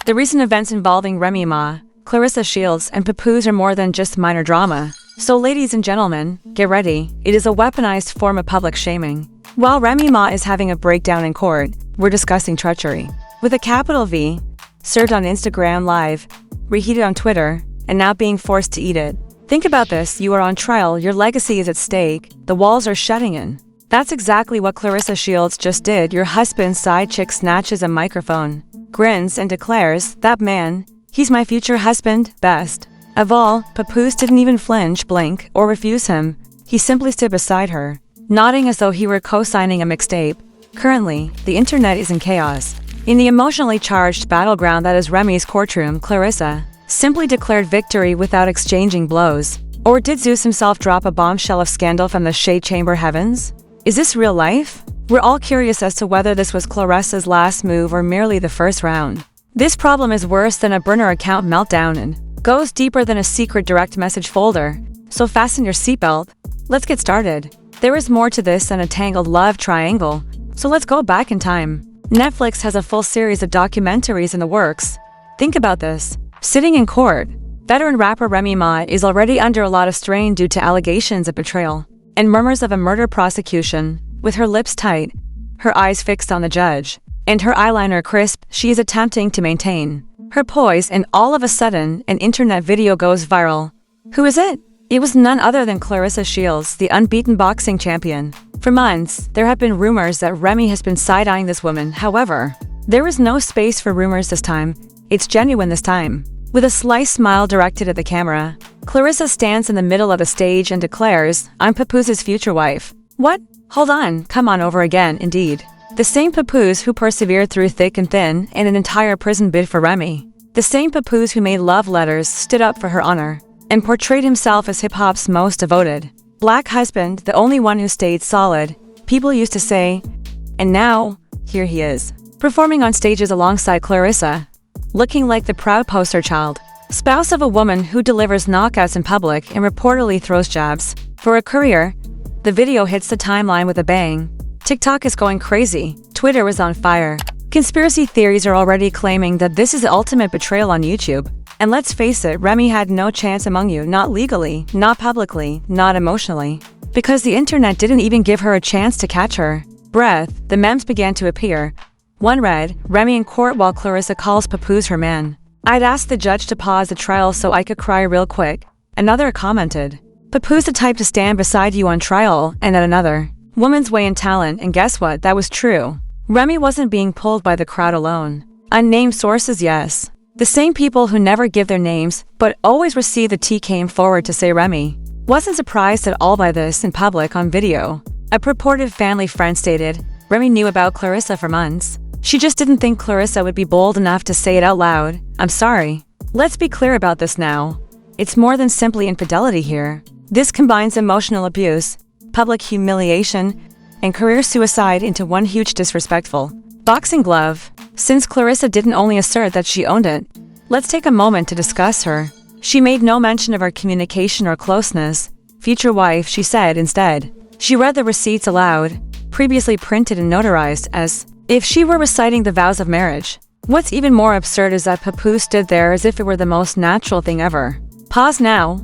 The recent events involving Remy Ma, Claressa Shields, and Papoose are more than just minor drama. So ladies and gentlemen, get ready. It is a weaponized form of public shaming. While Remy Ma is having a breakdown in court, we're discussing treachery. With a capital V, served on Instagram Live, reheated on Twitter, and now being forced to eat it. Think about this, you are on trial, your legacy is at stake, the walls are shutting in. That's exactly what Claressa Shields just did. Your husband's side chick snatches a microphone, grins, and declares, "That man, he's my future husband, best." Of all, Papoose didn't even flinch, blink, or refuse him. He simply stood beside her, nodding as though he were co-signing a mixtape. Currently, the internet is in chaos. In the emotionally charged battleground that is Remy's courtroom, Claressa simply declared victory without exchanging blows. Or did Zeus himself drop a bombshell of scandal from the shade chamber heavens? Is this real life? We're all curious as to whether this was Claressa's last move or merely the first round. This problem is worse than a burner account meltdown and goes deeper than a secret direct message folder. So fasten your seatbelt. Let's get started. There is more to this than a tangled love triangle. So let's go back in time. Netflix has a full series of documentaries in the works. Think about this. Sitting in court, veteran rapper Remy Ma is already under a lot of strain due to allegations of betrayal and murmurs of a murder prosecution. With her lips tight, her eyes fixed on the judge, and her eyeliner crisp, she is attempting to maintain her poise, and all of a sudden, an internet video goes viral. Who is it? It was none other than Claressa Shields, the unbeaten boxing champion. For months, there have been rumors that Remy has been side-eyeing this woman. However, there is no space for rumors this time. It's genuine this time. With a sly smile directed at the camera, Claressa stands in the middle of the stage and declares, "I'm Papoose's future wife." What? Hold on, come on over again, indeed. The same Papoose who persevered through thick and thin and an entire prison bid for Remy. The same Papoose who made love letters, stood up for her honor, and portrayed himself as hip-hop's most devoted black husband, the only one who stayed solid, people used to say. And now, here he is, performing on stages alongside Claressa, looking like the proud poster child, spouse of a woman who delivers knockouts in public and reportedly throws jabs. For a career, the video hits the timeline with a bang. TikTok is going crazy, Twitter was on fire. Conspiracy theories are already claiming that this is the ultimate betrayal on YouTube. And let's face it, Remy had no chance among you, not legally, not publicly, not emotionally. Because the internet didn't even give her a chance to catch her breath, the memes began to appear. One read, "Remy in court while Claressa calls Papoose her man. I'd ask the judge to pause the trial so I could cry real quick." Another commented, "Papoose the type to stand beside you on trial," and at another, "Woman's way in talent," and guess what, that was true. Remy wasn't being pulled by the crowd alone. Unnamed sources, yes. The same people who never give their names, but always receive the tea came forward to say Remy wasn't surprised at all by this in public on video. A purported family friend stated, "Remy knew about Claressa for months. She just didn't think Claressa would be bold enough to say it out loud. I'm sorry." Let's be clear about this now. It's more than simply infidelity here. This combines emotional abuse, public humiliation, and career suicide into one huge disrespectful boxing glove. Since Claressa didn't only assert that she owned it, let's take a moment to discuss her. She made no mention of our communication or closeness. Future wife, she said instead. She read the receipts aloud, previously printed and notarized, as if she were reciting the vows of marriage. What's even more absurd is that Papoose stood there as if it were the most natural thing ever. Pause now.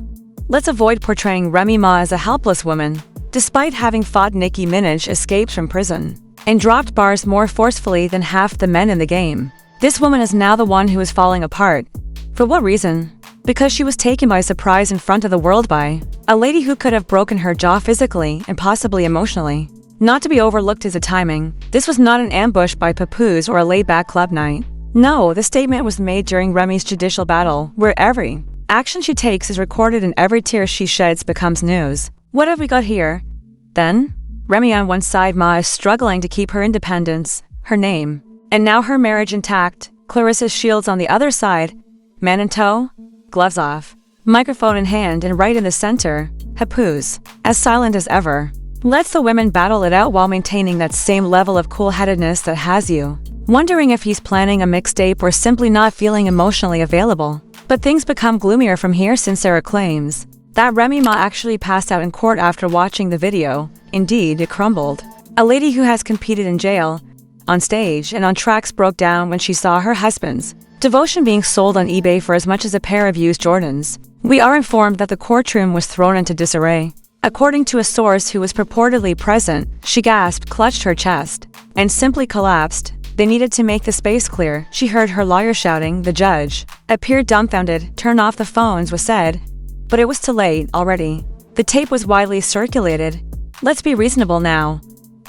Let's avoid portraying Remy Ma as a helpless woman. Despite having fought Nicki Minaj escapes from prison and dropped bars more forcefully than half the men in the game, this woman is now the one who is falling apart. For what reason? Because she was taken by surprise in front of the world by a lady who could have broken her jaw physically and possibly emotionally. Not to be overlooked is the timing. This was not an ambush by Papoose or a laid-back club night. No, the statement was made during Remy's judicial battle, where every action she takes is recorded and every tear she sheds becomes news. What have we got here? Then, Remy on one side, Ma is struggling to keep her independence, her name, and now her marriage intact. Claressa Shields on the other side, man in tow, gloves off, microphone in hand, and right in the center, Papoose, as silent as ever. Lets the women battle it out while maintaining that same level of cool-headedness that has you wondering if he's planning a mixtape or simply not feeling emotionally available. But things become gloomier from here since there are claims that Remy Ma actually passed out in court after watching the video. Indeed, it crumbled. A lady who has competed in jail, on stage, and on tracks broke down when she saw her husband's Devotion being sold on eBay for as much as a pair of used Jordans. We are informed that the courtroom was thrown into disarray. According to a source who was purportedly present, she gasped, clutched her chest, and simply collapsed. They needed to make the space clear. She heard her lawyer shouting. The judge appeared dumbfounded. Turn off the phones was said, but it was too late already. The tape was widely circulated. Let's be reasonable now.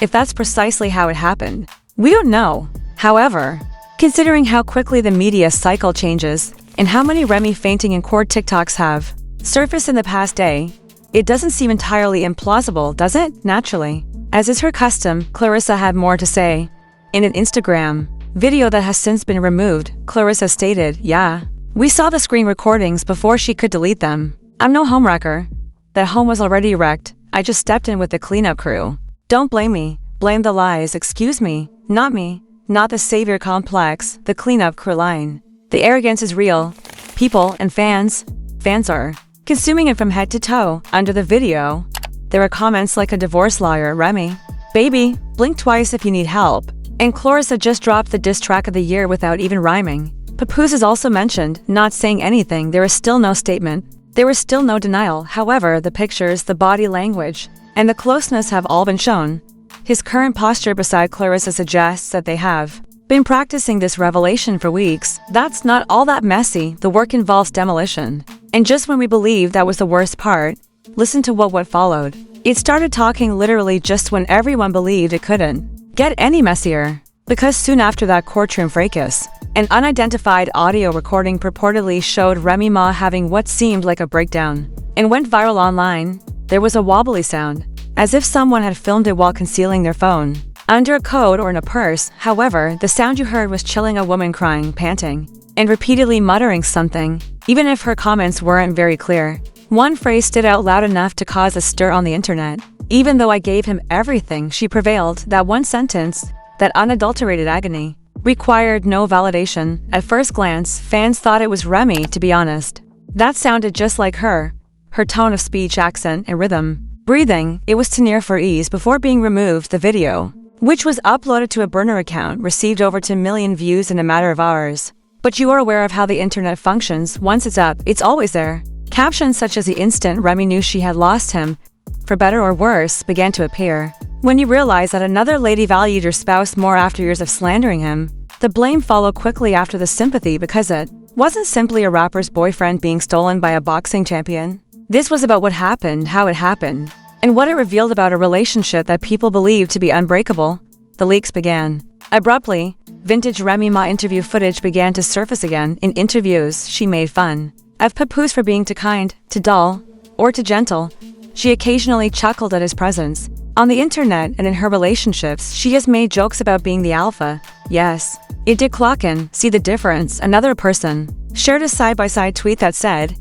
If that's precisely how it happened, we don't know. However, considering how quickly the media cycle changes and how many Remy fainting in court TikToks have surfaced in the past day, it doesn't seem entirely implausible, does it? Naturally. As is her custom, Claressa had more to say. In an Instagram video that has since been removed, Clarissa stated, "Yeah, we saw the screen recordings before she could delete them. I'm no homewrecker. That home was already wrecked. I just stepped in with the cleanup crew. Don't blame me. Blame the lies. Excuse me. Not me. Not the savior complex, the cleanup crew line. The arrogance is real. People and fans are consuming it from head to toe." Under the video, there are comments like a divorce lawyer, Remy, "Baby, blink twice if you need help." And Claressa just dropped the diss track of the year without even rhyming. Papoose is also mentioned, not saying anything. There is still no statement. There is still no denial. However, the pictures, the body language, and the closeness have all been shown. His current posture beside Claressa suggests that they have been practicing this revelation for weeks. That's not all that messy. The work involves demolition. And just when we believed that was the worst part, listen to what followed. It started talking literally just when everyone believed it couldn't get any messier. Because soon after that courtroom fracas, an unidentified audio recording purportedly showed Remy Ma having what seemed like a breakdown and went viral online. There was a wobbly sound, as if someone had filmed it while concealing their phone under a coat or in a purse. However, the sound you heard was chilling, a woman crying, panting, and repeatedly muttering something, even if her comments weren't very clear. One phrase stood out loud enough to cause a stir on the internet. "Even though I gave him everything," she prevailed. That one sentence, that unadulterated agony, required no validation. At first glance, fans thought it was Remy, to be honest. That sounded just like her. Her tone of speech, accent, and rhythm. Breathing, it was too near for ease. Before being removed, the video, which was uploaded to a burner account, received over 2 million views in a matter of hours. But you are aware of how the internet functions. Once it's up, it's always there. Captions such as "the instant Remy knew she had lost him, for better or worse," began to appear. When you realize that another lady valued your spouse more after years of slandering him, the blame followed quickly after the sympathy, because it wasn't simply a rapper's boyfriend being stolen by a boxing champion. This was about what happened, how it happened, and what it revealed about a relationship that people believed to be unbreakable. The leaks began. Abruptly, vintage Remy Ma interview footage began to surface again. In interviews, she made fun of Papoose for being too kind, too dull, or too gentle. She occasionally chuckled at his presence. On the internet and in her relationships, she has made jokes about being the alpha. Yes, it did clock in. See the difference? Another person shared a side-by-side tweet that said,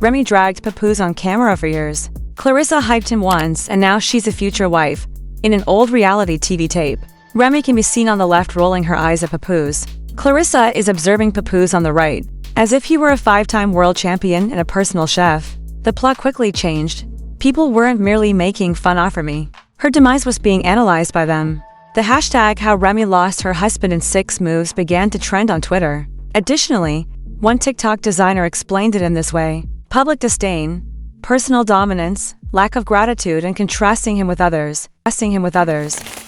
"Remy dragged Papoose on camera for years. Clarissa hyped him once, and now she's a future wife." In an old reality TV tape, Remy can be seen on the left rolling her eyes at Papoose. Clarissa is observing Papoose on the right, as if he were a 5-time world champion and a personal chef. The plot quickly changed. People weren't merely making fun of Remy. Her demise was being analyzed by them. The hashtag "how Remy lost her husband in 6 moves" began to trend on Twitter. Additionally, one TikTok designer explained it in this way: public disdain, personal dominance, lack of gratitude, and contrasting him with others.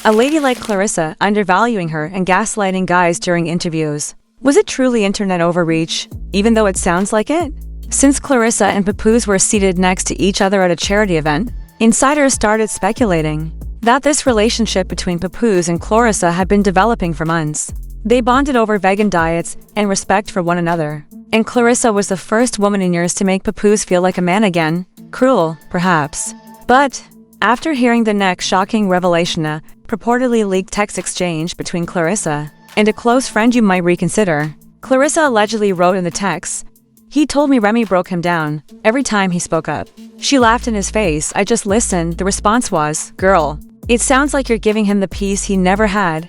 A lady like Clarissa undervaluing her and gaslighting guys during interviews. Was it truly internet overreach, even though it sounds like it? Since Clarissa and Papoose were seated next to each other at a charity event, insiders started speculating that this relationship between Papoose and Clarissa had been developing for months. They bonded over vegan diets and respect for one another. And Clarissa was the first woman in years to make Papoose feel like a man again. Cruel, perhaps. But after hearing the next shocking revelation, a purportedly leaked text exchange between Clarissa and a close friend you might reconsider. Clarissa allegedly wrote in the text, "He told me Remy broke him down every time he spoke up. She laughed in his face. I just listened." The response was, "Girl, it sounds like you're giving him the peace he never had."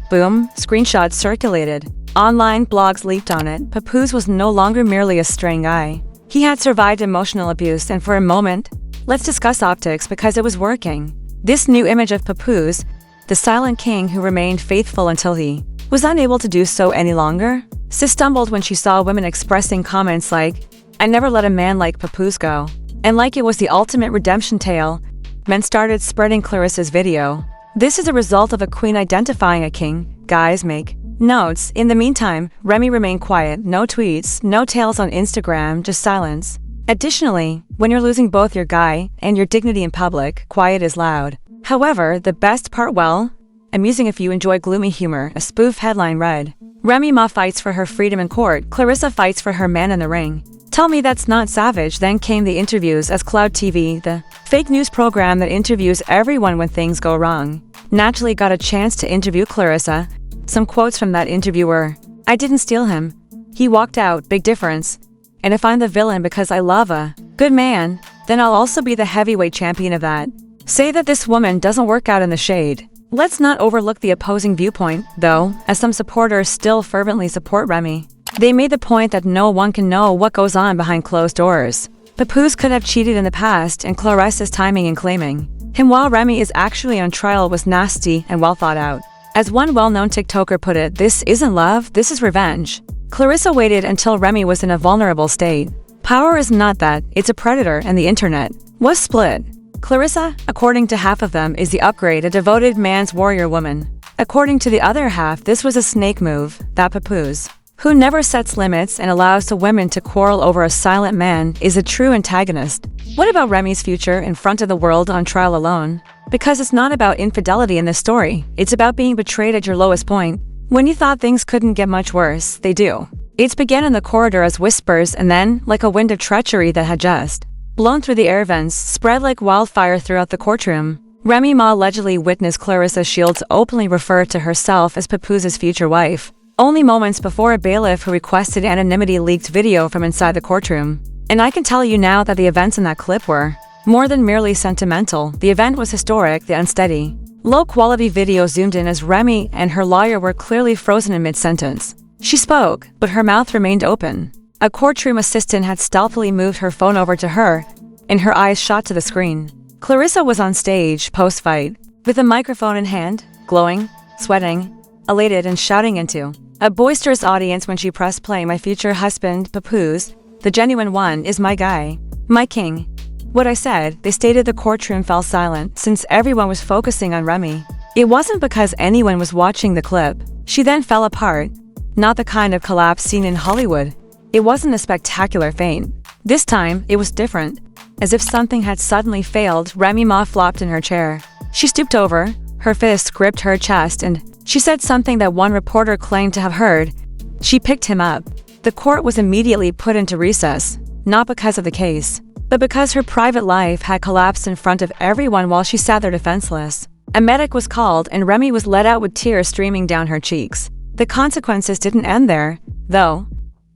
Boom, screenshots circulated. Online blogs leaked on it. Papoose was no longer merely a straying guy. He had survived emotional abuse, and for a moment, let's discuss optics, because it was working. This new image of Papoose, the silent king who remained faithful until he was unable to do so any longer. Sis stumbled when she saw women expressing comments like, "I never let a man like Papoose go." And like it was the ultimate redemption tale, men started spreading Clarissa's video. This is a result of a queen identifying a king. Guys, make notes. In the meantime, Remy remained quiet. No tweets, no tales on Instagram, just silence. Additionally, when you're losing both your guy and your dignity in public, quiet is loud. However, the best part, well, amusing if you enjoy gloomy humor. A spoof headline read, "Remy Ma fights for her freedom in court. Clarissa fights for her man in the ring." Tell me that's not savage. Then came the interviews as Cloud TV, the fake news program that interviews everyone when things go wrong, naturally got a chance to interview Clarissa. Some quotes from that interview were, "I didn't steal him. He walked out, big difference. And if I'm the villain because I love a good man, then I'll also be the heavyweight champion of that." Say that this woman doesn't work out in the shade. Let's not overlook the opposing viewpoint, though, as some supporters still fervently support Remy. They made the point that no one can know what goes on behind closed doors. Papoose could have cheated in the past, and Claressa's timing in claiming him while Remy is actually on trial was nasty and well thought out. As one well-known TikToker put it, "This isn't love, this is revenge." Clarissa waited until Remy was in a vulnerable state. Power is not that, it's a predator, and the internet was split. Clarissa, according to half of them, is the upgrade, a devoted man's warrior woman. According to the other half, this was a snake move, that Papoose, who never sets limits and allows the women to quarrel over a silent man, is a true antagonist. What about Remy's future in front of the world on trial alone? Because it's not about infidelity in this story, it's about being betrayed at your lowest point. When you thought things couldn't get much worse, they do. It began in the corridor as whispers and then, like a wind of treachery that had just blown through the air vents, spread like wildfire throughout the courtroom. Remy Ma allegedly witnessed Claressa Shields openly refer to herself as Papoose's future wife, only moments before a bailiff who requested anonymity leaked video from inside the courtroom. And I can tell you now that the events in that clip were more than merely sentimental. The event was historic, the unsteady, low-quality video zoomed in as Remy and her lawyer were clearly frozen in mid-sentence. She spoke, but her mouth remained open. A courtroom assistant had stealthily moved her phone over to her, and her eyes shot to the screen. Clarissa was on stage, post-fight, with a microphone in hand, glowing, sweating, elated and shouting into a boisterous audience when she pressed play. "My future husband, Papoose, the genuine one, is my guy, my king." What I said, they stated. The courtroom fell silent, since everyone was focusing on Remy. It wasn't because anyone was watching the clip. She then fell apart. Not the kind of collapse seen in Hollywood. It wasn't a spectacular faint. This time, it was different. As if something had suddenly failed, Remy Ma flopped in her chair. She stooped over, her fist gripped her chest, and she said something that one reporter claimed to have heard. She picked him up. The court was immediately put into recess, not because of the case, but because her private life had collapsed in front of everyone while she sat there defenseless. A medic was called, and Remy was let out with tears streaming down her cheeks. The consequences didn't end there, though.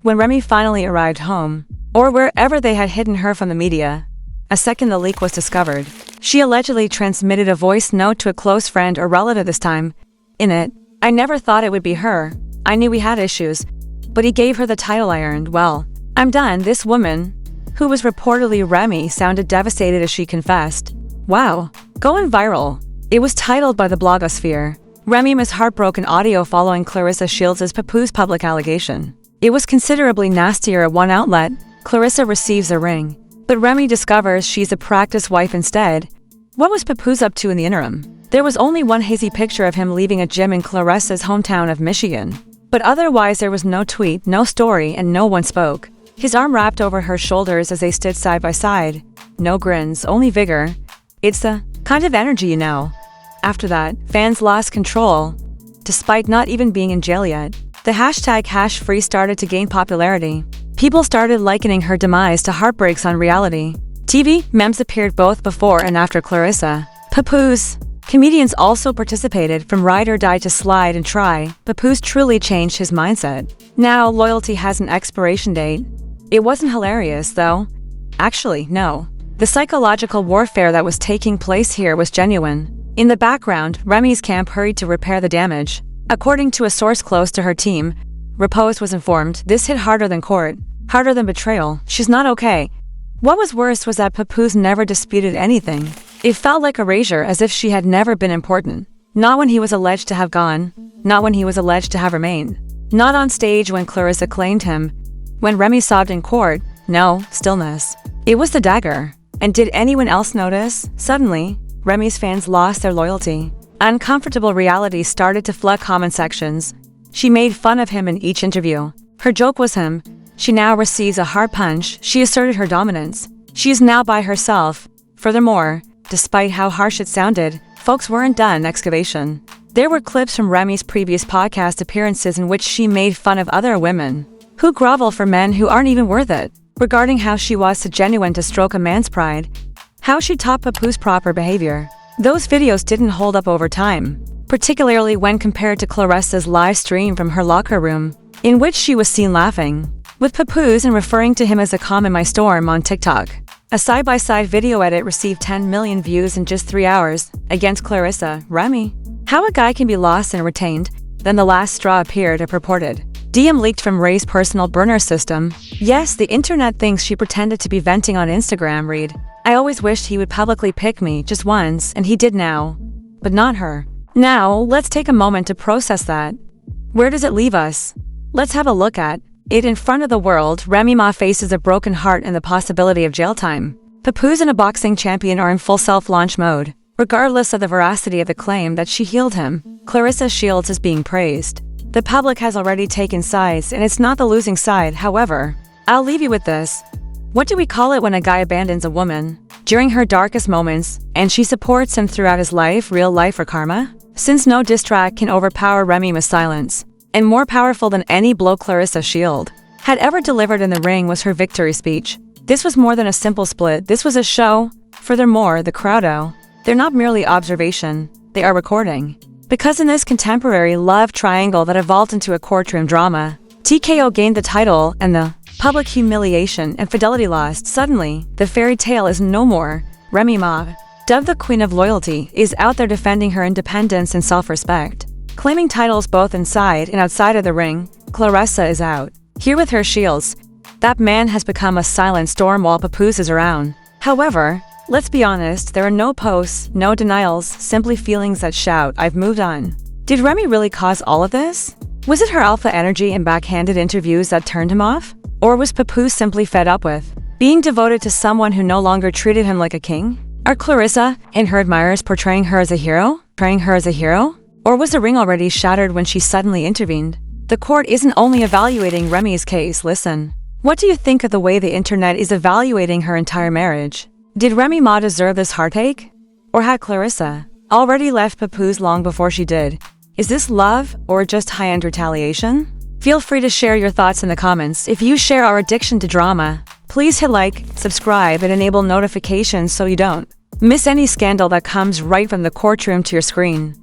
When Remy finally arrived home, or wherever they had hidden her from the media, a second the leak was discovered. She allegedly transmitted a voice note to a close friend or relative this time. In it, "I never thought it would be her. I knew we had issues, but he gave her the title I earned. Well, I'm done." This woman, who was reportedly Remy, sounded devastated as she confessed. Wow, going viral. It was titled by the blogosphere, "Remy Ma's heartbroken audio following Claressa Shields' Papoose public allegation." It was considerably nastier at one outlet. Clarissa receives a ring, but Remy discovers she's a practice wife instead. What was Papoose up to in the interim? There was only one hazy picture of him leaving a gym in Claressa's hometown of Michigan. But otherwise there was no tweet, no story, and no one spoke. His arm wrapped over her shoulders as they stood side by side. No grins, only vigor. It's the kind of energy you know. After that, fans lost control. Despite not even being in jail yet, the hashtag #HashFree started to gain popularity. People started likening her demise to heartbreaks on reality TV. Memes appeared both before and after Clarissa. Papoose. Comedians also participated, from ride or die to slide and try. Papoose truly changed his mindset. Now, loyalty has an expiration date. It wasn't hilarious, though. Actually, no. The psychological warfare that was taking place here was genuine. In the background, Remy's camp hurried to repair the damage. According to a source close to her team, Papoose was informed, "This hit harder than court, harder than betrayal. She's not okay." What was worse was that Papoose never disputed anything. It felt like erasure, as if she had never been important. Not when he was alleged to have gone. Not when he was alleged to have remained. Not on stage when Clarissa claimed him. When Remy sobbed in court. No, stillness. It was the dagger. And did anyone else notice? Suddenly, Remy's fans lost their loyalty. Uncomfortable reality started to flood comment sections. She made fun of him in each interview. Her joke was him. She now receives a hard punch. She asserted her dominance. She is now by herself. Furthermore, despite how harsh it sounded, folks weren't done excavation. There were clips from Remy's previous podcast appearances in which she made fun of other women who grovel for men who aren't even worth it, regarding how she was so genuine to stroke a man's pride, how she taught Papoose proper behavior. Those videos didn't hold up over time, particularly when compared to Claressa's live stream from her locker room, in which she was seen laughing with Papoose and referring to him as a calm in my storm on TikTok. A side-by-side video edit received 10 million views in just 3 hours, against Claressa, Remy. How a guy can be lost and retained, then the last straw appeared, a purported DM leaked from Ray's personal burner system. Yes, the internet thinks she pretended to be venting on Instagram. Read, I always wished he would publicly pick me just once, and he did now. But not her. Now, let's take a moment to process that. Where does it leave us? Let's have a look at it. In front of the world, Remy Ma faces a broken heart and the possibility of jail time. Papoose and a boxing champion are in full self-launch mode. Regardless of the veracity of the claim that she healed him, Claressa Shields is being praised. The public has already taken sides, and it's not the losing side. However, I'll leave you with this. What do we call it when a guy abandons a woman during her darkest moments, and she supports him throughout his life, real life or karma? Since no diss track can overpower Remy Ma's silence, and more powerful than any blow Claressa Shields had ever delivered in the ring was her victory speech. This was more than a simple split, this was a show. Furthermore, the crowd, they're not merely observation, they are recording. Because in this contemporary love triangle that evolved into a courtroom drama, TKO gained the title and the public humiliation and fidelity lost. Suddenly, the fairy tale is no more. Remy Ma, dubbed the Queen of Loyalty, is out there defending her independence and self-respect. Claiming titles both inside and outside of the ring, Claressa is out here with her shields. That man has become a silent storm while Papoose is around. However, let's be honest, there are no posts, no denials, simply feelings that shout, I've moved on. Did Remy really cause all of this? Was it her alpha energy and backhanded interviews that turned him off? Or was Papoose simply fed up with being devoted to someone who no longer treated him like a king? Are Clarissa and her admirers portraying her as a hero? Or was the ring already shattered when she suddenly intervened? The court isn't only evaluating Remy's case, listen. What do you think of the way the internet is evaluating her entire marriage? Did Remy Ma deserve this heartache? Or had Clarissa already left Papoose long before she did? Is this love or just high-end retaliation? Feel free to share your thoughts in the comments. If you share our addiction to drama, please hit like, subscribe, and enable notifications so you don't miss any scandal that comes right from the courtroom to your screen.